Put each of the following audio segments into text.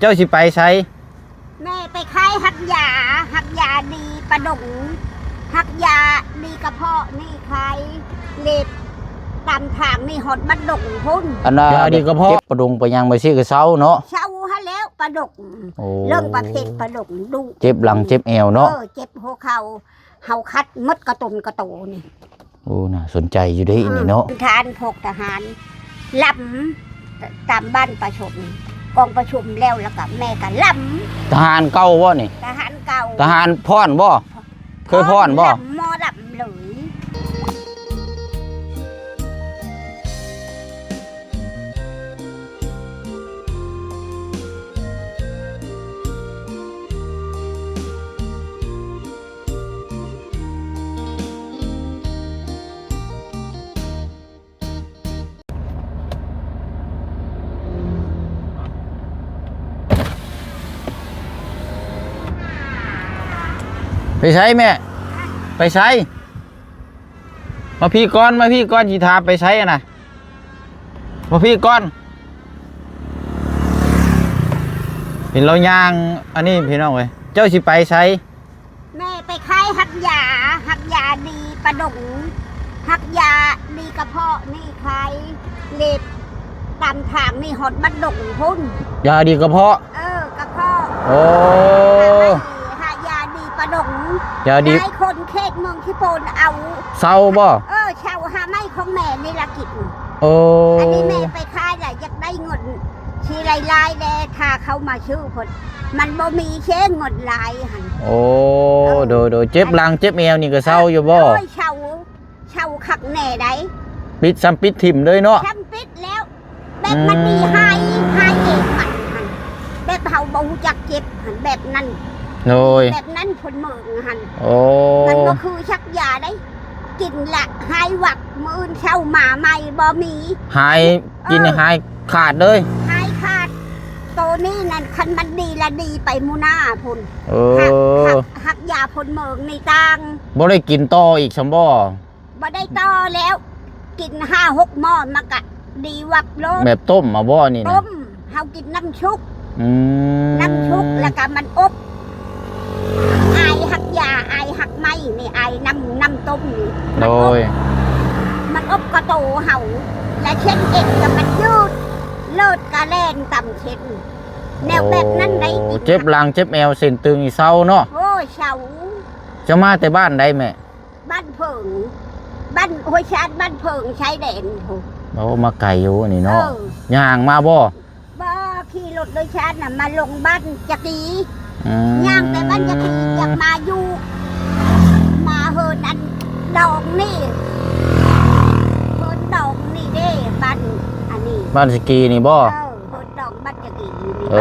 เจ้าสิไปใช้แม่ไปขายหักยาดีประดงหักยาดีกระเพาะนี่ขายเล็บตามทางนี่หดบัดดงพุ่นอันน่ะดีกระเพาะประดงไปยังไปซี่กระเช้าเนาะเช้าฮะแล้วประดงเรื่องประเภทประดงดูเจ็บหลังเจ็บเอวเนาะเจ็บหัวเข่าเฮาคัดมดกระตุนกระโตนี่โอ้น่ะสนใจอยู่ได้นี่เนาะทานพกทหารลำตามบ้านประชุมกองประชุมแล้วก็แม่ก็ลำทหารเก่าบ่นี่ทหารเก่าทหารพ่อนบ่เคยพ่อนบ่มอลำเลยไปใช้แม่ไปใช้มาพี่ก้อนยีทาไปใช้อะนะมาพี่ก้อนเห็นเราย่างอันนี้พี่น้องเว้ยเจ้าสิไปใช้แม่ไปขายหักยาดีประดงหักยาดีกระเพาะนี่ขายเล็บตามทางนี่หดบัดดงพุ่นยาดีกระเพาะกระเพาะโอ้ยาดีประดงยาดีให้คนเขตเมืองที่โปนเอาเศร้าบ่เช่าหาไม่ของแม่ในละกิจอันนี้แม่ไปขายอยากได้เงินชีลายแดถ้าเขามาชื่อคนมันบ่มีเช่เงินลายหันโอ้โดยเจ็บหลังเจ็บเอวนี่ก็เศร้าอยู่บ่เช่าขักแน่ได้ปิดซ้ำปิดถิ่มเลยเนาะซ้ำปิดแล้วแบบมันมีให้เองมันหันแบบเฮาบ่ฮู้จักเจ็บหันแบบนั้นโดยแบบนั้นคนเมืองหันมันก็คือชักยาได้กินละหายหวักมือเช่าหมาใหม่บ่มีหายกินหายขาดเลยหายขาดโตนี่นั่นคันมันดีละดีไปมูน่าพุ่นหักยาพุ่นเมืองในตังบ่ได้กินต่ออีกสมบ่ได้ต่อแล้วกิน5-6 หม้อมากะดีวักโลแบบต้มมาบ่นี่นะต้มเฮากินน้ำชุกแล้วก็มันอบไอหักยาไอหักไม้นี่ไอน้ำต้มนี่โดยมันอบกระโตเห่าและเช่นเอ็นกับมันยืดเลิศกระแลนต่ำเช่นแนวแบบนั้นได้เจ็บหลังเจ็บแอวเส้นตึงอีเศร้าเนาะโอ้เศร้าจะมาแต่บ้านได้แม่บ้านเพิงบ้านห้วยชาติบ้านเพิงใช้แดนโอ้มาไก่อยู่นี่เนาะย่างมาบ่ขี่รถโดยชาติน่ะมาลงบ้านจักรีย่างแต่บ้านจักรีอยากมาอยู่มาเฮินอันดอกนี่เฮินดอกนี่เด้บ้านอันนี้บ้านสกีนี่บ่เฮินดอกบ้านจักรีนี่แ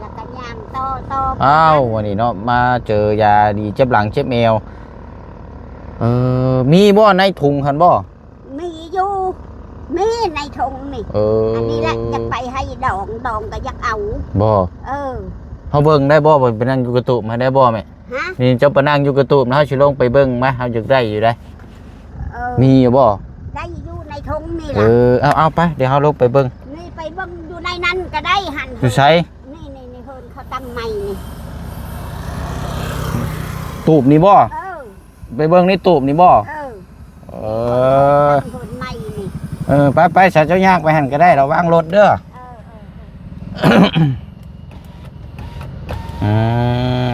ล้วก็ย่างต่ออ้าววันนี้เนาะมาเจอยาดีเจ็บหลังเจ็บเอวมีบ่ในถุงคันบ่มีอยู่มีในถุงนี่อันนี้แหละจะไปให้ดองก็อยากเอาบ่เขาเบิ่งได้บ่ไปนั่งอยู่กระตุกมาได้บ่แม่นี่เจ้าไปนั่งอยู่กระตุกนะเขาสิลงไปเบิ่งมาเขาจะได้อยู่ได้มีอยู่บ่ได้อยู่ในถุงนี่ล่ะเอาไปเดี๋ยวเขาลงไปเบิ่งนี่ไปเบิ่งอยู่ในนั้นก็ได้หันอยู่ใช้นี่เฮินเขาตั้งใหม่นี่ตูบนี่บ่ไปเบิ่งในตูบนี่บ่ไปสาวเจ้ายากไปหันก็ได้เราวางรถเด้อ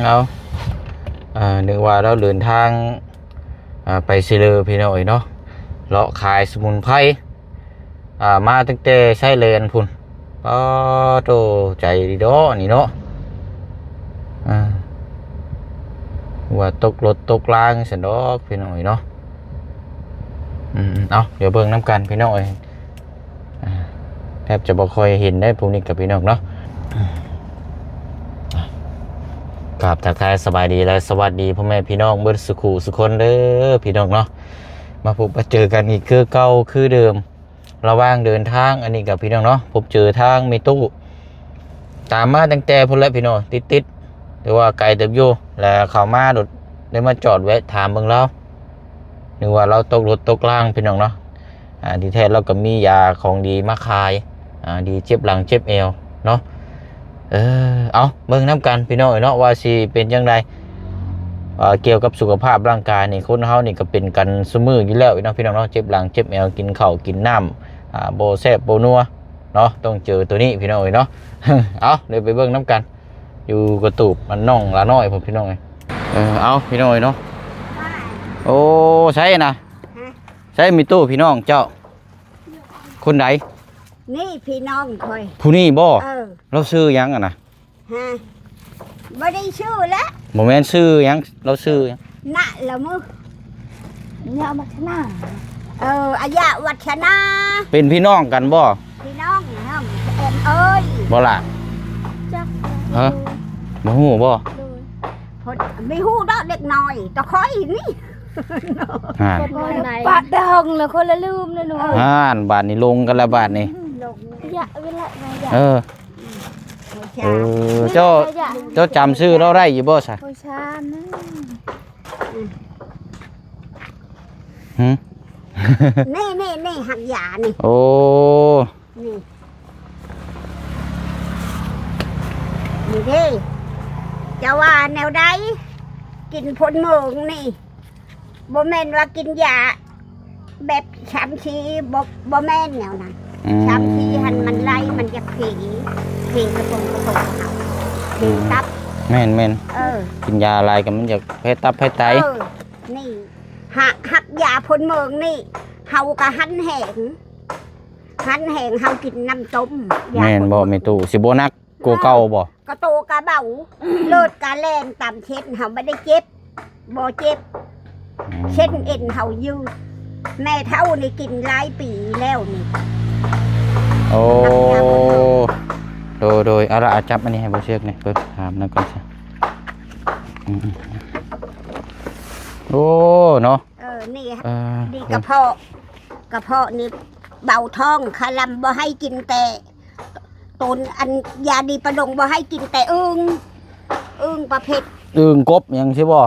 เอานึกว่าเราเดินทางไปซิเลอพี่น้อยเนาะเลาะขายสมุนไพรมาตั้งแต่ใช้เลนพุ่นโตใจดีด้อนี่เนาะว่าตกรถตกรางสันดอกพี่น้อยเนาะเอาเดี๋ยวเบิ่งน้ำกันพี่น้องแทบจะบ่ค่อยเห็นได้พวกนี้กับพี่น้องเนาะกราบทักทายสบายดีและสวัสดีพ่อแม่พี่น้องเบิดสุขุสุคนเด้อพี่น้องเนาะมาพบมาเจอกันอีกคือเก่าคือเดิมระหว่างเดินทางอันนี้กับพี่น้องเนาะพบเจอทางมีตู้ตามมาตั้งแต่พุ่นแล้วพี่น้องติดหรือว่าไกลเติบอยู่แล้วเข้ามาโดดได้มาจอดแวะถามเบิ่งเรานึกว่าเราตกรถตกล่างพี่น้องเนาะที่แท้เราก็มียาของดีมาขายดีเจ็บหลังเจ็บเอวเนาะ เอาเบิ่งน้ำกันพี่น้องเนาะว่าสิเป็นจังไดเกี่ยวกับสุขภาพร่างกายนี่คนเฮานี่ก็เป็นกันซุมื้ออยู่แล้วเนาะพี่น้องเนาะเจ็บหลังเจ็บแอวกินข้าวกินน้ำบ่แซ่บบ่นัวเนาะต้องเจอตัวนี้พี่น้องเนาะ เอาเดี๋ยวไปเบิ่งน้ำกันอยู่กระตูบมันน้องละน้อยผมพี่น้องเอาพี่น้องเนาะโอ้ใช่นะใช่มีตู้พี่น้องเจ้าคนไหน นี่พี่น้องคอย ผู้นี้บ่ เรา ซื้อหยังอ่ะนะ ฮะบ่ได้ชื่อแล้ว บ่แม่นซื้อหยังเราซื้อหยัง น่ะละมึกยาวัฒนาอายะวัฒนา เป็นพี่น้องกันบ่ พี่น้องนะแอนเอ้ย บ่ล่ะ จัก ฮะบ่ฮู้บ่ พดไม่ฮู้ดอกเด็กน้อยตะคอยนี่ ห่าน ปากดองแล้วคนละลืมเลยหนู ห่านบาทนี้ลงกันละบาทนี่ ลง อย่าเวลาอย่า เออ เจ้าจำชื่อเราได้อยู่บ่ซะ โอชานะ หึ นี่หักยานี่ โอ้ นี่นี่เด้จะว่าแนวใดกินผลเมืองนี่บ่แม่นว่ากินยาแบบช้ำชีบ่แม่นแนวนั้นช้ำชีหันมันไล่มันจะผีกระตุงเฮาผีตับ แม่น ๆ กินยาอะไรกันมันจะแพ้ตับแพ้ไต นี่หักยาผลเมืองนี่เฮาก็หันแหงเฮากินน้ำต้ม แม่นบ่แม่ตู้สิบ่นักกว่าเก่าบ่ กระโตกระเบาเลิศกระแลนตามเช็ดเฮาไม่ได้เจ็บบ่เจ็บเช่นเอ็นเฮายืดแม่เท่านี่กินหลายปีแล้วนี่ โอ้โดยเอาละอาจับอันนี้ให้บ่เชือกนี่เพิ่นถามนั่นก่อนซะโอ้เนาะ นี่ดีกระเพาะนี่เบาท้องคาลำบ่ให้กินแต่ตนอันยาดีประดงบ่ให้กินแต่อึ้งประเภท อึ่งกบหยังใช่บ่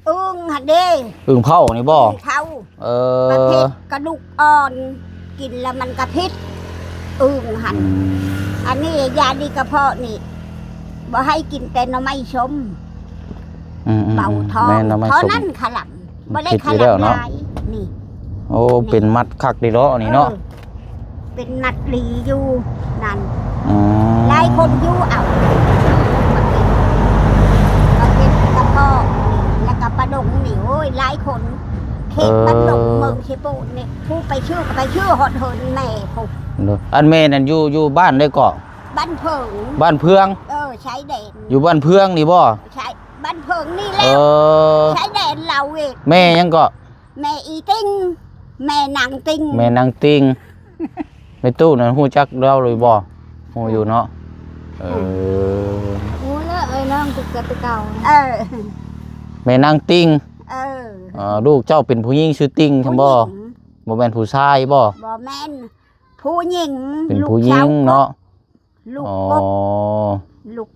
อึ้งหัดเด้ อึ่งเผานี่บ่ เท้าประเภทกระดูกอ่อนกินแล้วมันกระพิษอึ้งหันอันนี้ยาดีกระเพาะนี่บ่ให้กินแต่หน่อไม้ชมเบาท้องเท่านั้นขลับบ่ได้ขลับหลายนี่ โอ้เป็นมัดคักดีเนาะนี่เนาะ เป็นนัดลีอยู่นั่นหลายคนอยู่เอาประเภทกระเพาะนี่แล้วก็ปลาดงนี่โอ้ยหลายคนเขตบ้านดงเมืองเชโปนนี่ผู้ไปชื่อก็ไปชื่อฮอดเฮินแม่ผู้ อันแม่นั่นอยู่บ้านได้เกาะ บ้านเพิง บ้านเพือง ใช้แดน อยู่บ้านเพืองนี่บ่ ใช้บ้านเพิงนี่แหล้วใช้แดนเราเวก แม่ยังเกาะ แม่อีติ้งแม่นางติ้ง แม่นางติงในตู้นั้นฮู้จักเราเลยบ่ฮู้อยู่เนาะ โอ้แล้วน้องตึกเก่า แม่นางติงลูกเจ้าเป็นผู้หญิงชื่อติงซั่นบ่บ่แม่นผู้ชายบ่ บ่แม่นผู้หญิง เป็นผู้หญิงเนาะ ลูก อ๋อ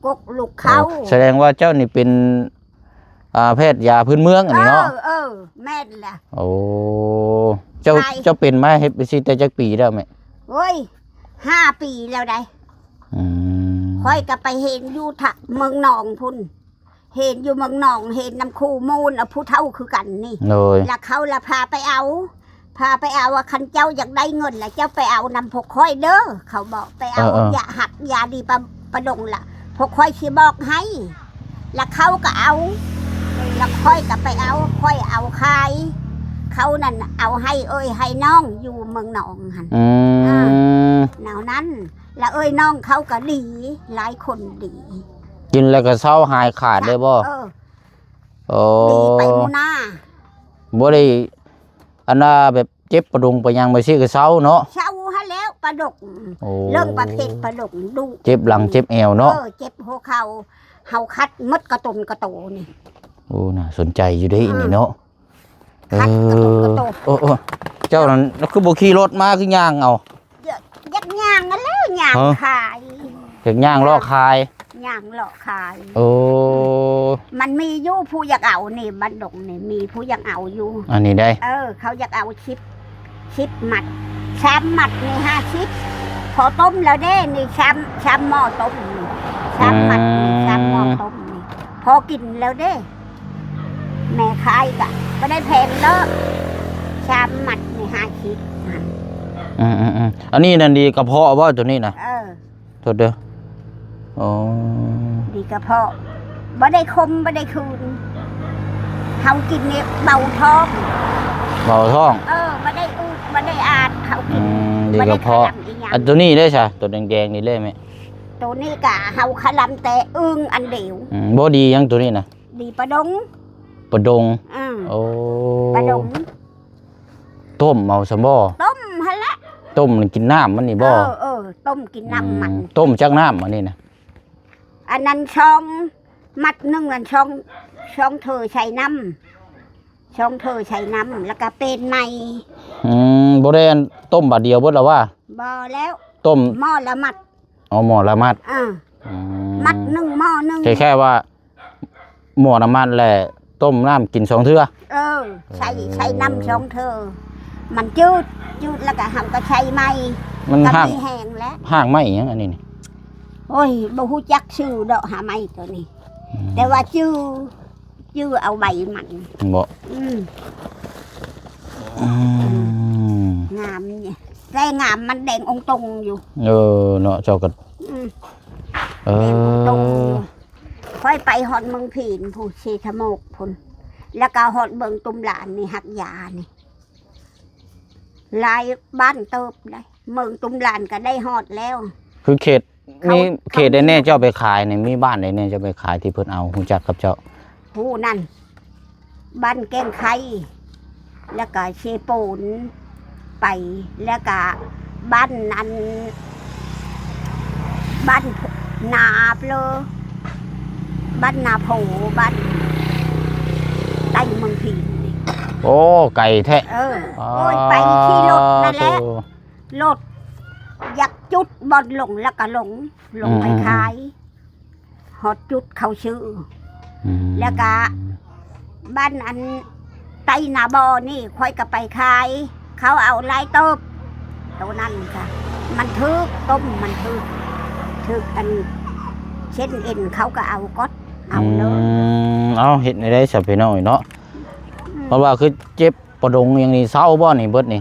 ก กลูกเขา แสดงว่าเจ้านี่เป็นแพทย์ยาพื้นเมืองอันนี้เนาะ แม่นล่ะ โอ้เจ้าเป็นมาเฮ็ดไปสิแต่จักปีแล้วแม่ โอ้ย5 ปีแล้วได้ค่อยก็ไปเห็นอยู่เมืองหนองพุ่นเห็นอยู่เมืองหนองเห็นน้ำคูมูลผู้เฒ่าคือกันนี่ เลย แล้วเขาละพาไปเอาว่าคันเจ้าอยากได้เงินแล้วเจ้าไปเอานำพกค่อยเด้อเขาบอกไปเอาอย่าหักยาดีประดงล่ะพกค่อยสิบอกให้แล้วเขาก็เอาแล้วค่อยก็ไปเอาค่อยเอาขายเขานั่นเอาให้ให้น้องอยู่เมืองหนองหันแนวนั้นแล้วน้องเขาก็ดีหลายคนดี กินแล้วก็เศร้าหายขาดได้บ่ดีไปมูหน้า บ่ได้อันน่ะแบบเจ็บประดงไปยังไปสิก็เศร้าเนาะ เศร้าฮะแล้วประดกเรื่องประเภทประดกดู เจ็บหลังเจ็บแอวเนาะ เจ็บหัวเข่าเฮาคัดมดกระตุนกระโตนี่ โอ้น่าสนใจอยู่เด้นี่เนาะ คัดกระตุนกระโต โอ้เจ้านั้นคือบ่ขี่รถมาคือย่างเอา ยักย่างกันแล้วย่างขาย จากย่างลอกคาย ย่างหลอกขาย โอ้ มันมีอยู่ผู้อยากเอานี่บัดดงนี่มีผู้อยากเอาอยู่ อันนี้ได้ เขาอยากเอาชิปหมัด3 หมัดนี่50พอต้มแล้วเด้นี่ช้ำหม้อต้ม ชามมัดนี่ชามหม้อต้มนี่พอกินแล้วเด้แม่ขายกะก็ได้แพงเด้อชามมัดนี่50 อันนี้นั่นดีกระเพาะว่าตัวนี้นะโทษเด้ออ๋อ ดีกระเพาะบ่ได้คมบ่ได้คืนเฮากินเนี่ยเบาท้อง เบาท้องบ่ได้อืดบ่ได้อาดเฮากิน ดีกระเพาะอันตัวนี้ได้ใช่ตัวแดงๆนี่เลยไหม ตัวนี้กะเฮาขลำแต่อึ้งอันเดียว บ่ดียังตัวนี้นะ ดีปลาดง ปลาดงโอ้ ปลาดง ต้มเอาซะบ่ ต้มหั่นละ ต้มกินน้ำมันนี่บ่ ต้มกินน้ำมัน ต้มจากน้ำอันนี้นะ อันนั้นช่องมัดหนึ่งอันช่องเธอใช้น้ำช่องเธอใช้น้ำแล้วก็เป็นใน บ่ได้ต้มบาดเดียวเบิดแล้วว่า บ่แล้ว ต้ม หม้อละมัด เอาหม้อละมัด มัดหนึ่งหม้อหนึ่ง แค่ว่าหม้อน้ำมันแหละต้มน้ำกิน2 เทื่อใช้น้ำช่องเธอมันจืดแล้วก็ทำก็ใช้ไม้ มันห่าง แห้งแล้ว ห่างไหมอย่างอันนี้นี่ โอ้ยบ่ฮู้จักชื่อดอกหาไม้ตัวนี้แต่ว่าชื่อเอาใบมัน บ่งามเนี่ยแต่งามมันแดงองตรงอยู่เนาะเจ้าก็แดงองตรงอยู่ค่อยไปฮอดเมืองผีนผู้เชษฐโมกพุ่นแล้วก็ฮอดเบิ่งตุ่มหลานนี่หักยานี่ลายบ้านเติบได้เมืองตุ่มหลานก็ได้ฮอดแล้วคือเขตมีเขตได้แน่เจ้าไปขายนี่มีบ้านได้แน่เจ้าไปขายที่เพิ่นเอาฮู้จักกับเจ้าผู้นั่นบ้านแก้งไข่แล้วก็เชโปนไปแล้วก็บ้านนั้นบ้านนาเปลอบ้านนาโผบ้านใต้เมืองผีนี่ โอ้ไก่แท้โอ้ยไปที่รถนั่นแหละรถอยากจุดบอลหลงแล้วก็หลงไปขายฮอดจุดเขาชื่อแล้วก็บ้านอันไตนาบอนี่ค่อยก็ไปขายเขาเอาลายตบตัวนั้นค่ะมันทึกต้มมันทึกอันเช่นเอ็นเขาก็เอาก็เอาเลยเอาเห็ดในได้สับไปหน่อยเนาะเพราะว่าคือเจ็บประดงอย่างนี้เศร้าบ่นี่เบิดนี่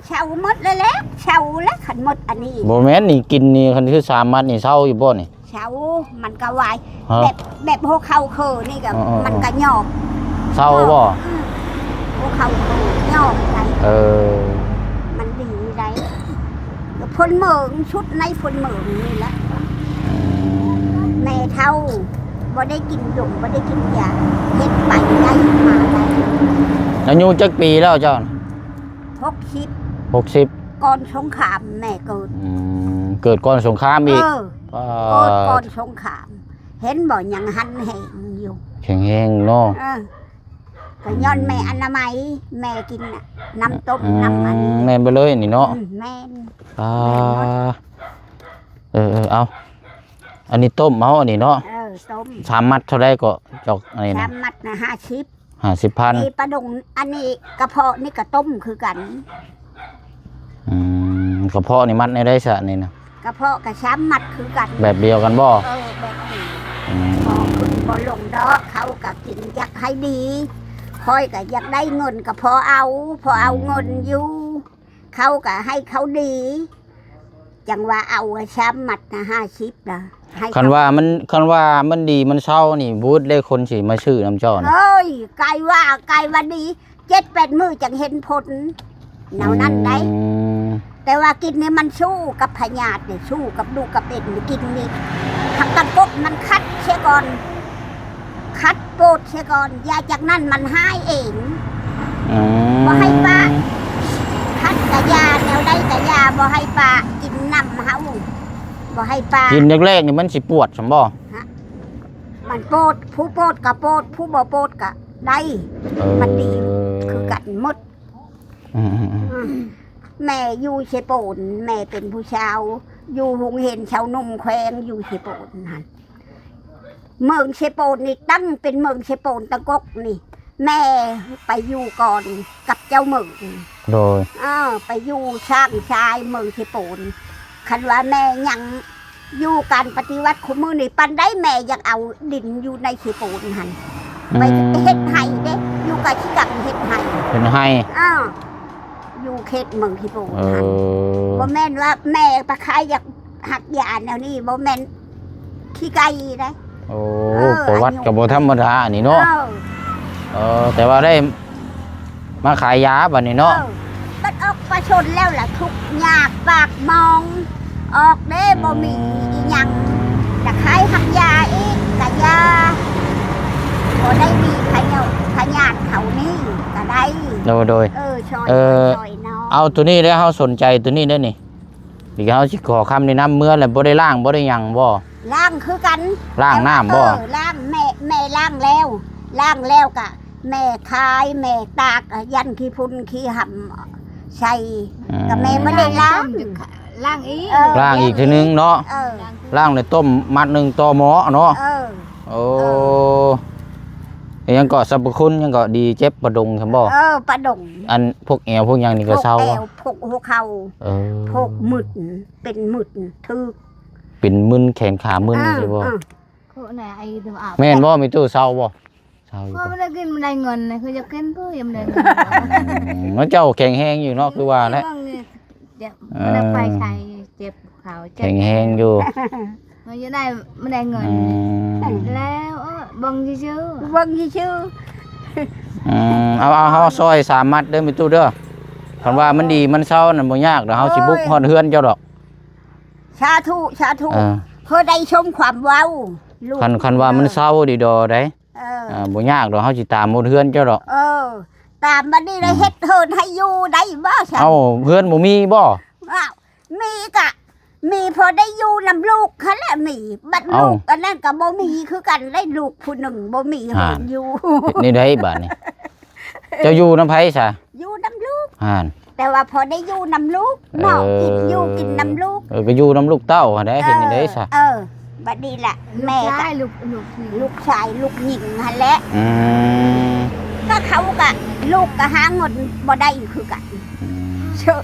เช่าหมดเลยแล้วเช่าแล้วขันหมดอันนี้บ่แม่นนี่กินนี่คันคือ3 มัดนี่เศร้าอยู่บ่นี่เช่ามันก็วายแบบหัวเข่าเคอนี่ก็มันก็หยอบเศร้าบ่หัวเข่าเคอหยอบไรมันดีไรพลเมืองชุดในพลเมืองนี่แหละแม่เท่าบ่ได้กินดุบ่ได้กินยาเฮ็ดไปได้มาได้อายุจักปีแล้วเจ้า60ก่อนสงครามแม่เกิดก่อนสงครามอีกก่อนสงครามเห็นบ่ยังหันแหงอยู่แข็งแรงเนาะก็ย้อนแม่อนามัยแม่กินน้ำต้มน้ำมันแม่นไปเลยนี่เนาะแม่นเอาอันนี้ต้มเอาอันนี้เนาะต้ม3 มัดเท่าไรก็จอกอะไรนะ3 มัดนะ50,000นี่ปลาดงอันนี้กระเพาะนี่ก็ต้มคือกันกระเพาะนี่มัดในได้ซะนี่นะกระเพาะกับ3 มัดคือกันแบบเดียวกันบ่แบบนี้บ่ลงดอกเขาก็กินอยากให้ดีค่อยก็อยากได้เงินก็พอเอาเงินอยู่เขาก็ให้เขาดีจังว่าเอา3 มัดนะ50นะคันว่ามันดีมันเศร้านี่บูดได้คนสิมาชื่อน้ำเจ้านะไกลว่าดี 7-8 มื้อจังเห็นผลแนวนั้นได้แต่ว่ากินนี่มันสู้กับพยาธินี่สู้กับลูกกับเอ็นกินนี่ผักตะกบมันคัดเสียก่อนคัดโปดเสียก่อนยาจากนั้นมันหายเองบ่ให้ปลาคัดกะยาแนวได้กะยาบ่ให้ปลากินน้ำเฮาบ่ให้ปลากินแรกๆนี่มันสิปวดซั่นบ่มันโปดผู้โปดก็โปดผู้บ่โปดก็ได้มันดีคือกันหมดแม่อยู่เชโปนแม่เป็นผู้ชาวอยู่หงเห็นชาวนุ่มแขวงอยู่เชโปนนั่นเมืองเชโปนนี่ตั้งเป็นเมืองเชโปนตะกกนี่แม่ไปอยู่ก่อนกับเจ้าเมืองโดยไปอยู่ช่างชายเมืองเชโปนคันว่าแม่ยัง อยู่การปฏิวัติคุมือนี่ปันได้แม่ยังเอาดินอยู่ในขี้ปูนหันไปเฮ็ดไห้เด้อยู่กับขี้กังเฮ็ดไห้ เป็นให้ อ้าวอยู่เขตเมืองขี้ปูน เอ หัน อ บ่แม่นว่าแม่ปลาคายอยากหักยาแนวนี้บ่แม่นขี้ไก่นะ โอ้ประวัติก็บ่ธรรมดาอันนี้เนาะ เออ แต่ว่าได้มาขายยาบัดนี้เนาะ มันออกประชนแล้วล่ะทุกยากปากมอง ออกเด้บ่มีอีหยังจะขายหักยาอีกกะยาบ่ได้มีขยะขยานเขานี่ก็ได้ โดย ช่วยช่วยน้อง เอาตัวนี้แล้วเฮาสนใจตัวนี้ได้อนี่เดี๋ยวเฮาสิขอคำแนะนำเมื่อแล้วบ่ได้ล้างบ่ได้หยังบ่ ล้างคือกัน ล้างน้ำบ่ ล้างแม่ล้างแล้วกะ แม่คายแม่ตากยันขี้พุ่นขี้หำใส่ก็แม่ไม่ได้ล้าง ล่างอีก ล้างอีกทีนึงเนาะ เออ ล้างเลยต้มมัดหนึงต่อหมอเนาะ เออ โอ้ยังก็สรรพคุณยังก็ดีเจ็บประดงครับบ่ ปลาดง อันพวกแอวพวกหยังนี่ก็เศร้า พว บ่ แอวพวกหัวเข่า เออ พวกหมึดเป็นหมึดทึก เป็นมึนแขนขามึนใช่บ่ เขาไหนไอ้ตัวอาบ แม่นบ่มีตู้เศร้าบ่เศร้าอยู่ พ่อ บ่ ไม่ได้กินไม่ได้เงินนะคือจะกินเพื่อยังไม่ได้เงิน มันเจ้าแข็งแรงอยู่เนาะคือว่าแหละ เจ็บไม่ได้ไปใช้เจ็บเขาเจ็ แข็ บ งแรงอยู่ มันจะได้ไม่ได้เงิน อืม แล้วบังชื่อ เบิ่งชื่อ เอาเฮาซอย3มัดเด้อมีตู้เด้อคันว่ามันดีมันเศร้านั่นบ่ยากดอกเฮาสิบุกฮอดเฮือนเจ้าดอก ชาทุ เออ เพื่อได้ชมความเว้าลูก คันว่ามันเศร้าดีดอได้ บ่ยากดอกเฮาสิตามฮอดเฮือนเจ้าดอก ตามมานี่ได้เฮ็ดเฮินให้อยู่ได้บ่ฉัน เอ้าเฮือนบ่มีบ่ อ้าวมีพอได้อยู่นำลูกเขาแหละมีบัดลูกอันนั้นก็บ่มีคือกันได้ลูกผู้หนึ่งบ่มีเฮินอยู่ เฮ็ดนี่ได้บาดนี้เจ้าอยู่นำไผซะ อยู่นำลูก ห่าน แต่ว่าพอได้อยู่นำลูกเนาะกินอยู่กินนำลูก ก็อยู่นำลูกเต้าหั่นแหละเฮ็ดนี่ได้ซะ บัดนี้แหละ แม่ แม่ ได้ ก็ ลูก ชายลูกหญิงหั่นแหละ อืม ก็เขาก็ลูกก็หาเงินบ่ได้คือกันเชอะ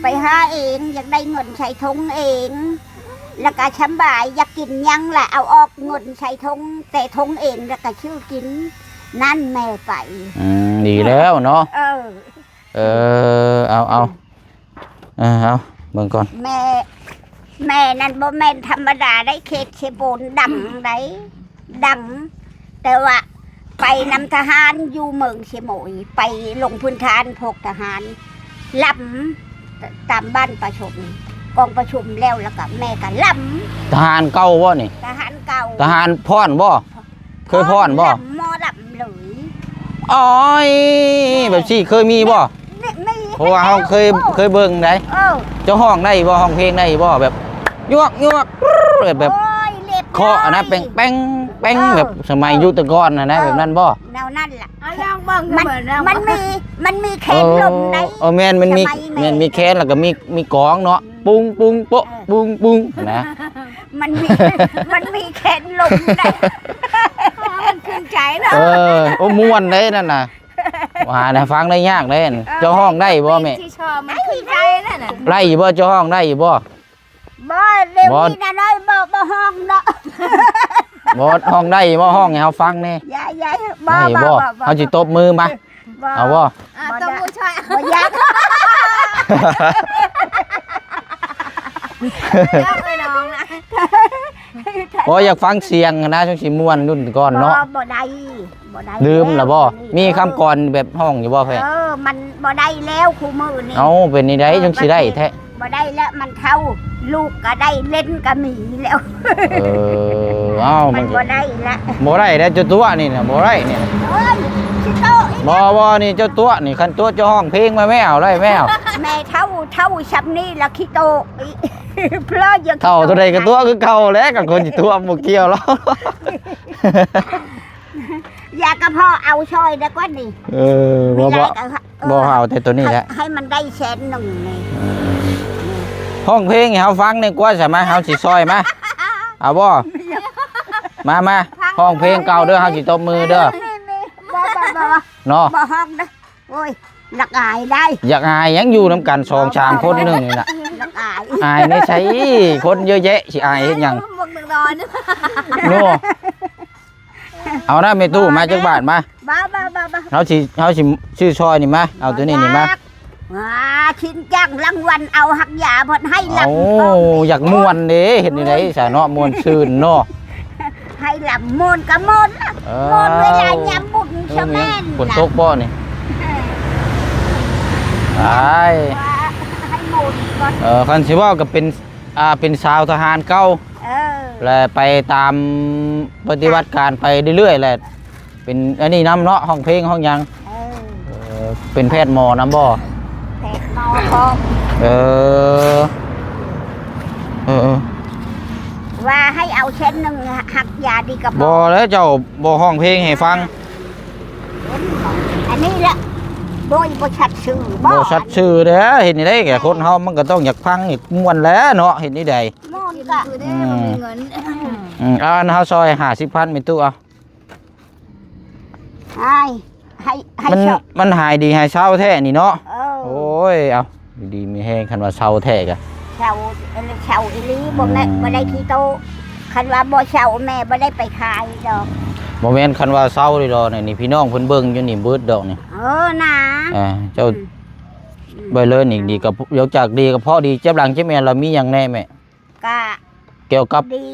ไปหาเองอยากได้เงินใช้ทงเอง แล้วก็ช้ำบ่ายอยากกินยังแหละเอาออกเงินใช้ทงแต่ทงเองแล้วก็ชื่อกิน นั่นแม่ไป ดีแล้วเนาะ เอาเอาเบิ่งก่อน แม่นั่นบ่แม่นธรรมดาได้เขตเชโบนดังได้ดัง แต่ว่าไปนำทหารอยู่เมืองเชโมยไปลงพื้นฐานพกทหารลำตามบ้านประชุมกองประชุมแล้วก็แม่ก็ล ทหารเก่าบ่นี่ ำทหารเก่า ทหารพ่อนบ่เคยพ่อนบ่ ลำหมอลำเลย อ๋อยแบบซี่เคยมีบ่ นี่ เพราะว่าเฮาเคยเบิ่งได้ เจ้าห้องได้บ่ห้องเพลงได้บ่แบบยวกแบบ โอ้ยเรียบร้อย เคาะนะแป้งแป้งแป้งแบบสมัยยุคแตะก่อนนะแบบนั้นบ่ แนวนั่นล่ะ ล่างบัง มันมีแขนลมได้ แม่นมันมี สมัยแม่ แม่นมีแคนแล้วก็มีกองเนาะปุ้งปุ้งโป๊ะปุ้งปุ้งนะ มันมีแขนลมได้ มันขึ้นใจนะ โอ้ม่วนเด้นั่นน่ะว่านะฟังได้ยากเด้เจ้าห้องได้บ่แม่ ที่ชอบมันขึ้นใจนั่นน่ะ ไล่บ่เจ้าห้องได้บ่ บ่เร็วนี่นะน้อยบ่ห้องเนาะ บ่ห้องได้บ่ห้องให้เฮาฟังแน่ ยาย ได้บ่เฮาสิตบมือมาเอาบ่ ต้องผู้ชาย บ่ยาก เลยน้องนะ บ่อยากฟังเสียงนะจังสิม่วนรุ่นก่อนเนาะ บ่ได้ ลืมแล้วบ่มีคำก่อนแบบห้องอยู่บ่แพ่ มันบ่ได้แล้วคู่มือนี่ เอาเป็นนี่ได้จังสิได้แท้ บ่ได้แล้วมันเท่าลูกก็ได้เล่นก็มีแล้ว เอา มั มัน บ่ได้ละ บ่ได้แล้วเจ้าตัวนี่น่ะบ่ได้นี่ โอ้ยชิโตอี บ่นี่เจ้าตัวนี่คันตัวเจ้าห้องเพลงมาแม่เอาได้แม่เอา แม่เท่าชับนี่ละขี้โตอีเพราะอย่าง เท่าตัวใดก็ตัวคือเก่าแล้วกับคนสิตัวบ่เกี่ยวแล้ว อยากกระเพาะเอาช่อยได้กว่านี่ บ่เอาแต่ตัวนี้แหละ ให้มันได้แสนหนึ่งนี่ ห้องเพลงให้เฮาฟังนี่กว่าใช่มั้ยเฮาสิซอยมาเอาบ่มาห้องเพลงเก่าเด้อเฮาสิตบมือเด้อ บ่ เนาะ บ่ห้องนะโอ้ยหลักอายได้ อยากหายยังอยู่นํกัน2-3คนนึงนี่น่ะ หลัก อาย อายในใช้คนเยอะแยะสิอายเฮ็ดหยัง มึงนึงนอนนึก โน่เอานะแม่ตู้มาจักบาทมา บ้า เฮาสิชื่อซอยนี่มาเอาตัวนี้นี่มา ชินจังรางวัลเอาหักยาเพิ่นให้ลำ เอาอยากม่วนเด้เฮ็ดนี่ได้ซะเนาะม่วนชื่นเนาะ ให้ลำมนต์ก็มนต์ล่ะมนต์เวลายามบุญชะแม่น ฝนตกบ่นี่ไป ให้มนต์ก่อน คันสิเว้าก็เป็นชาวทหารเก่า และไปตามปฏิบัติการไปเรื่อยๆแหละเป็นอันนี้น้ำเนาะห้องเพลงห้องหยังเป็นแพทย์หมอน้ำบ่ แพทย์หมอพร้อม เออ ว่าให้เอาเช่นหนึ่งหักยาดีกับ บ่แล้วเจ้าบ่ห้องเพลงให้ฟัง อันนี้แหละโดยบ่ชัดชื่อ บ่ชัดชื่อเด้อเห็นนี่ได้แก่คนเฮามันก็ต้องอยากฟังอีกม่วนแล้วเนาะเห็นนี่ได้ มนต์ก็ คือได้มันมีเงิน อันเฮาซอย50,000มีตู้เอา ให้ มันหายดีหายเศร้าแท้นี่เนาะโอ้ โอ้ ยเอาดีๆมีแฮงคันว่าเศร้าแท้กะ เช่าอีลีบ่ได้ขี้โตคันว่าบ่เช่าแม่บ่ได้ไปขายดอก บ่แม่นคันว่าเศร้าเลยดอกนี่พี่น้องเพิ่นเบิ่งอยู่นี่เบิดดอกนี่ นะ เจ้าใบเลยนี่ดีกับยกจากดีกับพ่อดีเจ็บหลังเจ็บแม่เรามีอย่างแน่แม่ ก็ เกี่ยวกับ ดี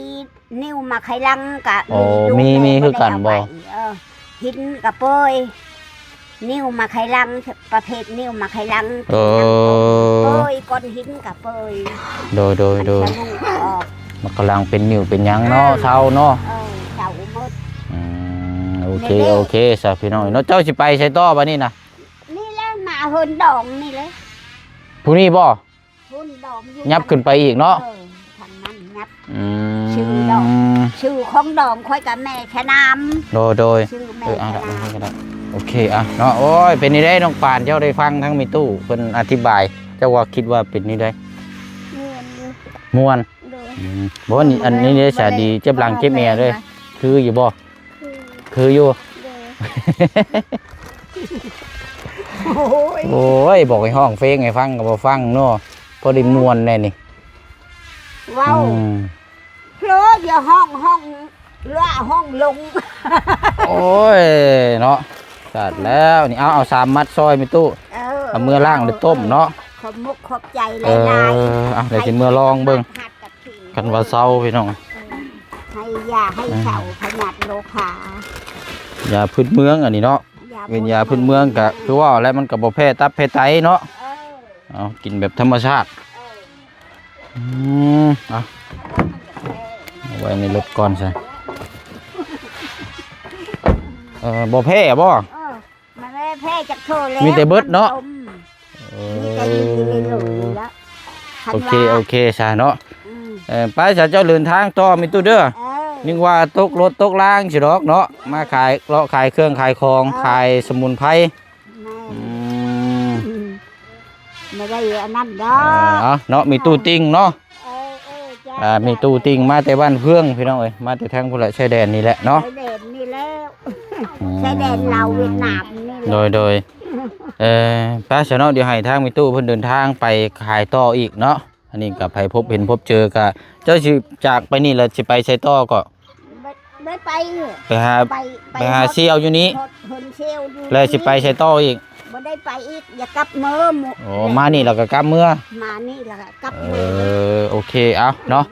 นิ้วมาไขลังกะ โอ้มีคือกันบ่ หินกับเปยนิ้วมาไขลังประเภทนิ้วมาไขลังเปยก้อนหินกับเปย โดย ออก มันกำลังเป็นนิ่วเป็นหยังเนาะเศร้าเนาะ เช่าหมด โอเคซะพี่น้องเนาะเจ้าสิไปใช้ต่อบัดนี้นะ นี่แหละมาหุ่นดองนี่เลย ผู้นี้บ่ หุ่นดอง ยับขึ้นไปอีกเนาะ ทางนั้นยับ ชื่ อดอก ชื่อของดองค่อยกับแม่แค่น้ำ โดย ชื่อแม่ อ่ะ แค่น้ำ ก็ได้โอเคอ่ะเนาะโอ้ยเป็นนี่ได้น้องปานเจ้าได้ฟังทั้งมีตู้เพิ่นอธิบายเจ้าว่าคิดว่าเป็นนี่ได้ เงินอยู่ ม่วน โดย บ่นี่อันนี้เนี่ยสาดีเจ็บหลังเจ็บแม่เลยคืออยู่บ่ คืออยู่ โอ้ย โอ้ยบอกให้ห้องเพลงให้ฟังก็บ่ฟังเนาะพอได้ม่วนแน่นี่ ว้าวเพลออย่าห้องละห้องลง โอ้ยเนาะจัดแล้วนี่เอา3มัดซอยมีตู้เอามือล่างหรือต้มเนาะ ขอบมุกขอบใจหลายๆ เอาเดี๋ยวสิมือลองเบิ่ง หัดกับขิง กันว่าเซาพี่น้อง ให้ยาให้เฉาขนาดโลขาย าพื้นเมืองอันนี้เนาะเป็นยาพื้นเมืองก็คือว่าแล้วมันก็บ่แพ้ตับแพ้ไตเนาะเอากินแบบธรรมชาติเอาไว้ในรถก่อนใช่บ่แพ้บ่ มันไม่แพ้จากโทษแล้ว มีแต่เบิดเนาะ มีแต่ยืนในหลุมแล้ว โอเคใช่เนาะไปสาเจ้าเดินทางต่อมีตู้เด้อนึกว่าตกรถตกล่างสิดอกเนาะมาขายเลาะขายเครื่องขายของขายสมุนไพร ไม่ได้อันนั้นดอก เนาะมีตู้ติ่งเนาะมีตู้ติ่งมาแต่บ้านเพื่องพี่น้องเอ้ยมาแต่ทางพุ่นละชายแดนนี่แหละเนาะ ชายแดนนี่แล้วชายแดนลาวเวียดนามนี่ โดยป้าเสนาะเดี๋ยวให้ทางมีตู้เพิ่นเดินทางไปขายต่ออีกเนาะอันนี้ก็ไปพบเจอกับเจ้าสิจากไปนี่แล้วสิไปใช้ต่อก็ ไม่ไป ไปหาเซี่ยวอยู่นี้ เชี่ยวอยู่ แล้วสิไปใช้ต่ออีก บ่ได้ไปอีกอย่ากลับมือหมด โอ้มานี่แล้วก็กลับเมื่อ มานี่แล้วก็กลับมือ โอเคเอาเนาะ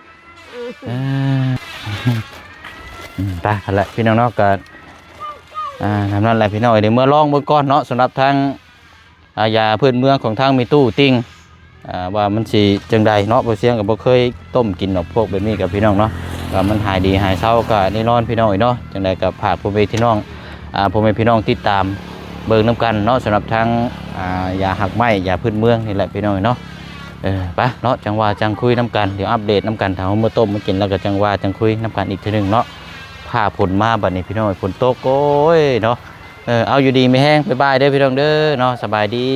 ไปกันแหละพี่น้องเนาะก็ทำนั่นแหละพี่น้องเดี๋ยวเมื่อลองเบิ่งก่อนเนาะสำหรับทางยาพื้นเมืองของทางมีตู้ติ่งว่ามันสิจังใดเนาะบ่เสียงก็บ่เคยต้มกินดอกพวกแบบนี้กับพี่น้องเนาะว่ามันหายดีหายเศร้าก็แน่นอนพี่น้องเนาะจังใดก็ฝากพ่อแม่พี่น้องพี่น้องติดตามเบิ่งนํกันเนาะสำหรับทางยาหักไม้ยาพื้นเมืองนี่แหละพี่น้องเนาะไปเนาะจังว่าจังคุยน้ำกันเดี๋ยวอัปเดตน้ำกันถ้าเฮามาต้มมากินแล้วก็จังว่าจังคุยน้ำกันอีกทีนึงเนาะผ้าผลมาบัดนี้พี่น้องฝนตกโอ้ยเนาะเอาอยู่ดีไม่แห้งบ๊ายบายเด้อพี่น้องเด้อเนาะสบายดี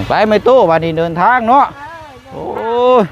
ไปไม่ตู้วันนี้เดินทางเนาะโอ้ย